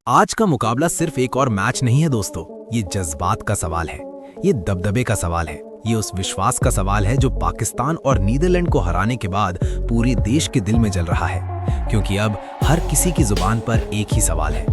आज का मुकाबला सिर्फ एक और मैच नहीं है दोस्तों, ये जज्बात का सवाल है, ये दबदबे का सवाल है, ये उस विश्वास का सवाल है जो पाकिस्तान और नीदरलैंड को हराने के बाद पूरे देश के दिल में जल रहा है। क्योंकि अब हर किसी की जुबान पर एक ही सवाल है,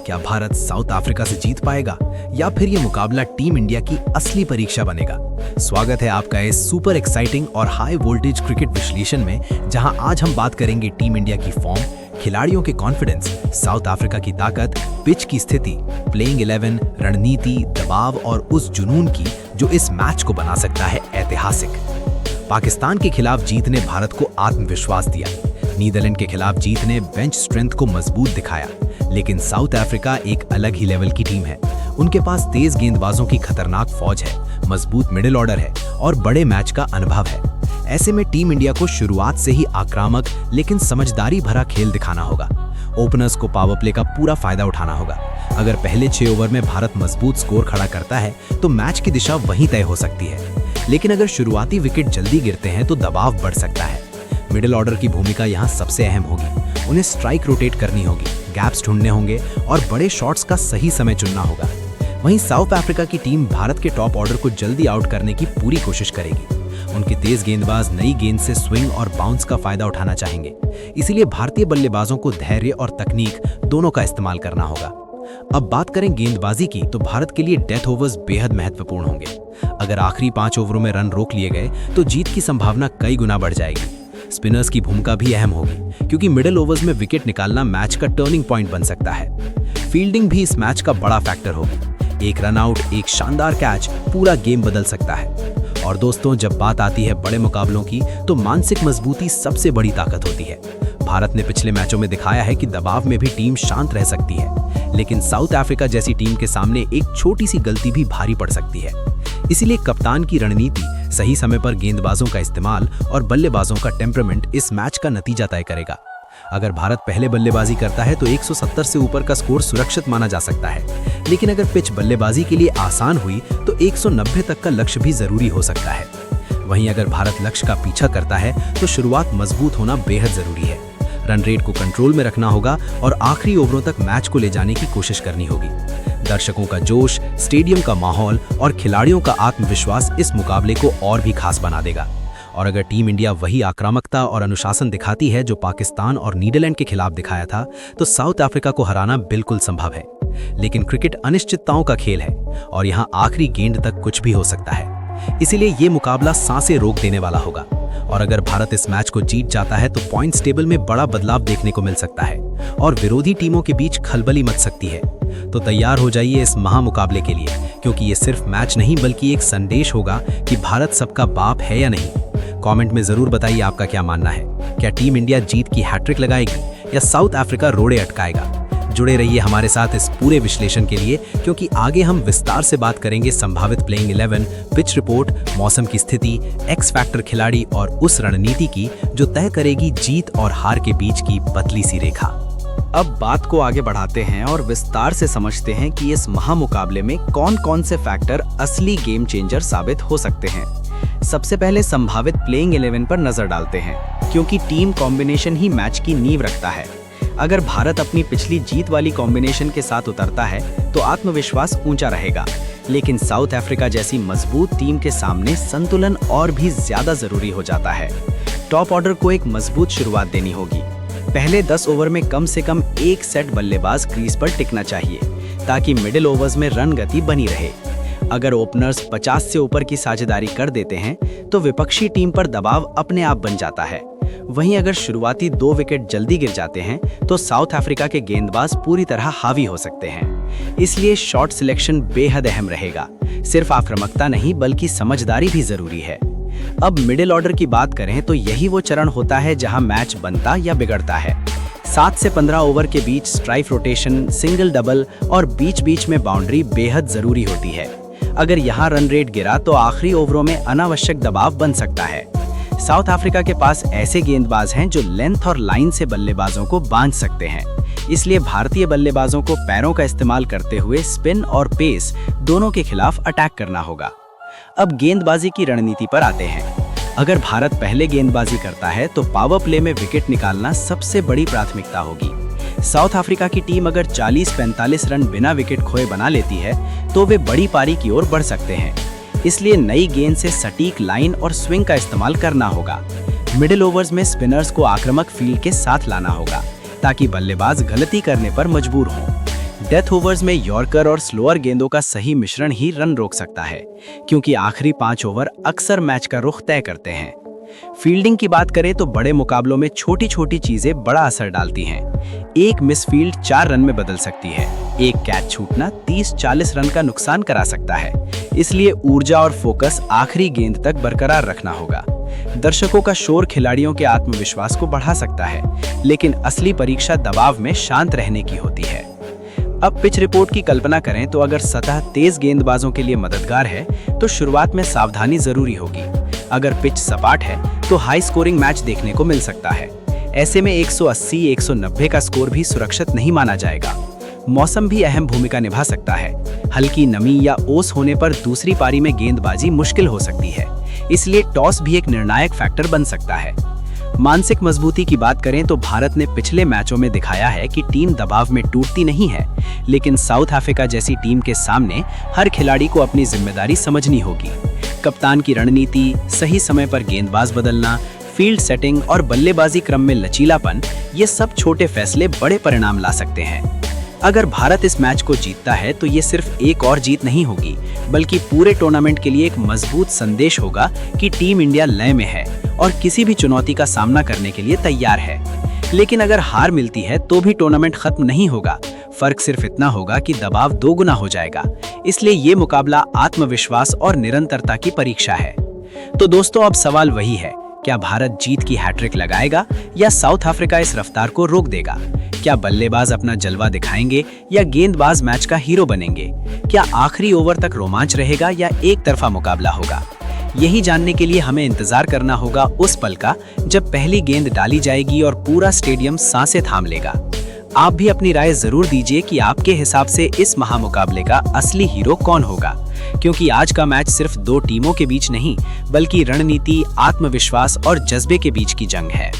क्या भारत साउथ अफ्रीका से जीत पाएगा या फिर ये मुकाबला टीम इंडिया की असली परीक्षा बनेगा। स्वागत है आपका इस सुपर एक्साइटिंग और हाई वोल्टेज क्रिकेट विश्लेषण में, जहां आज हम बात करेंगे टीम इंडिया की फॉर्म, खिलाड़ियों के कॉन्फिडेंस, साउथ अफ्रीका की ताकत, पिच की स्थिति, प्लेइंग 11, रणनीति, दबाव और उस जुनून की जो इस मैच को बना सकता है ऐतिहासिक। पाकिस्तान के खिलाफ जीत ने भारत को आत्मविश्वास दिया, नीदरलैंड के खिलाफ जीत ने बेंच स्ट्रेंथ को मजबूत दिखाया, लेकिन साउथ अफ्रीका एक अलग ही लेवल की टीम है। उनके पास तेज गेंदबाजों की खतरनाक फौज है, मजबूत मिडिल ऑर्डर है और बड़े मैच का अनुभव है। ऐसे में टीम इंडिया को शुरुआत से ही आक्रामक लेकिन समझदारी भरा खेल दिखाना होगा। ओपनर्स को पावर प्ले का पूरा फायदा उठाना होगा। अगर पहले 6 ओवर में भारत मजबूत स्कोर खड़ा करता है तो मैच की दिशा वहीं तय हो सकती है, लेकिन अगर शुरुआती विकेट जल्दी गिरते हैं तो दबाव बढ़ सकता है। मिडिल ऑर्डर की भूमिका यहाँ सबसे अहम होगी। उन्हें स्ट्राइक रोटेट करनी होगी, गैप्स ढूंढने होंगे और बड़े शॉट्स का सही समय चुनना होगा। वहीं साउथ अफ्रीका की टीम भारत के टॉप ऑर्डर को जल्दी आउट करने की पूरी कोशिश करेगी। उनके तेज गेंदबाज नई गेंद से स्विंग और बाउंस का फायदा उठाना चाहेंगे, इसीलिए भारतीय बल्लेबाजों को धैर्य और तकनीक दोनों का इस्तेमाल करना होगा। अब बात करें गेंदबाजी की, तो भारत के लिए डेथ ओवर्स बेहद महत्वपूर्ण होंगे। अगर आखिरी 5 ओवरों में रन रोक लिए गए तो जीत की संभावना कई गुना बढ़ जाएगी। स्पिनर्स की भूमिका भी अहम होगी, क्योंकि मिडिल ओवर्स में विकेट निकालना मैच का टर्निंग पॉइंट बन सकता है। फील्डिंग भी इस मैच का बड़ा फैक्टर होगी। एक रन आउट, एक शानदार कैच पूरा गेम बदल सकता है। और दोस्तों, जब बात आती है बड़े मुकाबलों की, तो मानसिक मजबूती सबसे बड़ी ताकत होती है। भारत ने पिछले मैचों में दिखाया है कि दबाव में भी टीम शांत रह सकती है, लेकिन साउथ अफ्रीका जैसी टीम के सामने एक छोटी सी गलती भी भारी पड़ सकती है। इसीलिए कप्तान की रणनीति, सही समय पर गेंदबाजों का इस्तेमाल और बल्लेबाजों का टेम्परामेंट इस मैच का नतीजा तय करेगा। अगर भारत पहले बल्लेबाजी करता है तो 170 से ऊपर का स्कोर सुरक्षित माना जा सकता है, लेकिन अगर पिच बल्लेबाजी के लिए आसान हुई तो 190 तक का लक्ष्य भी जरूरी हो सकता है। वहीं अगर भारत लक्ष्य का पीछा करता है तो शुरुआत मजबूत होना बेहद जरूरी है। रन रेट को कंट्रोल में रखना होगा और आखिरी ओवरों तक मैच को ले जाने की कोशिश करनी होगी। दर्शकों का जोश, स्टेडियम का माहौल और खिलाड़ियों का आत्मविश्वास इस मुकाबले को और भी खास बना देगा। और अगर टीम इंडिया वही आक्रामकता और अनुशासन दिखाती है जो पाकिस्तान और नीदरलैंड के खिलाफ दिखाया था, तो साउथ अफ्रीका को हराना बिल्कुल संभव है। लेकिन क्रिकेट अनिश्चितताओं का खेल है और यहाँ आखिरी गेंद तक कुछ भी हो सकता है। इसीलिए ये मुकाबला सांसें रोक देने वाला होगा। और अगर भारत इस मैच को जीत जाता है तो पॉइंट्स टेबल में बड़ा बदलाव देखने को मिल सकता है और विरोधी टीमों के बीच खलबली मच सकती है। तो तैयार हो जाइए इस महामुकाबले के लिए, क्योंकि ये सिर्फ मैच नहीं बल्कि एक संदेश होगा कि भारत सबका बाप है या नहीं। कमेंट में जरूर बताइए आपका क्या मानना है। क्या टीम इंडिया जीत की हैट्रिक लगाएगी या साउथ अफ्रीका रोड़े अटकाएगा? जुड़े रहिए हमारे साथ इस पूरे विश्लेषण के लिए, क्योंकि आगे हम विस्तार से बात करेंगे संभावित प्लेइंग 11, पिच रिपोर्ट, मौसम की स्थिति, एक्स फैक्टर खिलाड़ी और उस रणनीति की जो तय करेगी जीत और हार के बीच की पतली सी रेखा। अब बात को आगे बढ़ाते हैं और विस्तार से समझते हैं कि इस महामुकाबले में कौन-कौन से फैक्टर असली गेम चेंजर साबित हो सकते हैं। सबसे पहले संभावित प्लेइंग 11 पर नजर डालते हैं, क्योंकि टीम कॉम्बिनेशन ही मैच की नींव रखता है। अगर भारत अपनी पिछली जीत वाली कॉम्बिनेशन के साथ उतरता है तो आत्मविश्वास ऊंचा रहेगा, लेकिन साउथ अफ्रीका जैसी मजबूत टीम के सामने संतुलन और भी ज्यादा जरूरी हो जाता है। टॉप ऑर्डर को एक मजबूत शुरुआत देनी होगी। पहले 10 ओवर में कम से कम एक सेट बल्लेबाज क्रीज पर टिकना चाहिए, ताकि मिडिल ओवर्स में रन गति बनी रहे। अगर ओपनर्स 50 से ऊपर की साझेदारी कर देते हैं तो विपक्षी टीम पर दबाव अपने आप बन जाता है। वहीं अगर शुरुआती 2 विकेट जल्दी गिर जाते हैं तो साउथ अफ्रीका के गेंदबाज पूरी तरह हावी हो सकते हैं। इसलिए शॉट सिलेक्शन बेहद अहम रहेगा। सिर्फ आक्रामकता नहीं बल्कि समझदारी भी जरूरी है। अब मिडिल ऑर्डर की बात करें तो यही वो चरण होता है जहां मैच बनता या बिगड़ता है। 7 से 15 ओवर के बीच स्ट्राइक रोटेशन, सिंगल डबल और बीच बीच में बाउंड्री बेहद जरूरी होती है। अगर यहाँ रन रेट गिरा तो आखिरी ओवरों में अनावश्यक दबाव बन सकता है। साउथ अफ्रीका के पास ऐसे गेंदबाज हैं जो लेंथ और लाइन से बल्लेबाजों को बांध सकते हैं। इसलिए भारतीय बल्लेबाजों को पैरों का इस्तेमाल करते हुए स्पिन और पेस दोनों के खिलाफ अटैक करना होगा। अब गेंदबाजी की रणनीति पर आते हैं। अगर भारत पहले गेंदबाजी करता है तो पावर प्ले में विकेट निकालना सबसे बड़ी प्राथमिकता होगी। साउथ अफ्रीका की टीम अगर 40-45 रन बिना विकेट खोए बना लेती है तो वे बड़ी पारी की ओर बढ़ सकते हैं। इसलिए नई गेंद से सटीक लाइन और स्विंग का इस्तेमाल करना होगा। मिडिल ओवर्स में स्पिनर्स को आक्रामक फील्ड के साथ लाना होगा ताकि बल्लेबाज गलती करने पर मजबूर हों। डेथ ओवर्स में यॉर्कर और स्लोअर गेंदों का सही मिश्रण ही रन रोक सकता है, क्योंकि आखिरी 5 ओवर अक्सर मैच का रुख तय करते हैं। फील्डिंग की बात करें तो बड़े मुकाबलों में छोटी छोटी चीजें बड़ा असर डालती हैं। एक मिसफील्ड 4 रन में बदल सकती है। एक कैच छूटना 30-40 रन का नुकसान करा सकता है। इसलिए ऊर्जा और फोकस आखिरी गेंद तक बरकरार रखना होगा। दर्शकों का शोर खिलाड़ियों के आत्मविश्वास को बढ़ा सकता है, लेकिन असली परीक्षा दबाव में शांत रहने की होती है। अब पिच रिपोर्ट की कल्पना करें तो अगर सतह तेज गेंदबाजों के लिए मददगार है तो शुरुआत में सावधानी जरूरी होगी। अगर पिच सपाट है तो हाई स्कोरिंग मैच देखने को मिल सकता है। ऐसे में 180-190 का स्कोर भी सुरक्षित नहीं माना जाएगा। मौसम भी अहम भूमिका निभा सकता है। हल्की नमी या ओस होने पर दूसरी पारी में गेंदबाजी मुश्किल हो सकती है, इसलिए टॉस भी एक निर्णायक फैक्टर बन सकता है। मानसिक मजबूती की बात करें तो भारत ने पिछले मैचों में दिखाया है कि टीम दबाव में टूटती नहीं है, लेकिन साउथ अफ्रीका जैसी टीम के सामने हर खिलाड़ी को अपनी जिम्मेदारी समझनी होगी। कप्तान की रणनीति, सही समय पर गेंदबाज बदलना, फील्ड सेटिंग और बल्लेबाजी क्रम में लचीलापन, ये सब छोटे फैसले बड़े परिणाम ला सकते हैं। अगर भारत इस मैच को जीतता है तो ये सिर्फ एक और जीत नहीं होगी, बल्कि पूरे टूर्नामेंट के लिए एक मजबूत संदेश होगा कि टीम इंडिया लय में है और किसी भी चुनौती का सामना करने के लिए तैयार है। लेकिन अगर हार मिलती है तो भी टूर्नामेंट खत्म नहीं होगा। फर्क सिर्फ इतना होगा कि दबाव 2 गुना हो जाएगा। इसलिए ये मुकाबला आत्मविश्वास और निरंतरता की परीक्षा है। तो दोस्तों, अब सवाल वही है, क्या भारत जीत की हैट्रिक लगाएगा या साउथ अफ्रीका इस रफ्तार को रोक देगा? क्या बल्लेबाज अपना जलवा दिखाएंगे या गेंदबाज मैच का हीरो बनेंगे? क्या आखिरी ओवर तक रोमांच रहेगा या एक तरफा मुकाबला होगा? यही जानने के लिए हमें इंतजार करना होगा उस पल का जब पहली गेंद डाली जाएगी और पूरा स्टेडियम सांसें थाम लेगा। आप भी अपनी राय जरूर दीजिए कि आपके हिसाब से इस महामुकाबले का असली हीरो कौन होगा, क्योंकि आज का मैच सिर्फ 2 टीमों के बीच नहीं, बल्कि रणनीति, आत्मविश्वास और जज्बे के बीच की जंग है।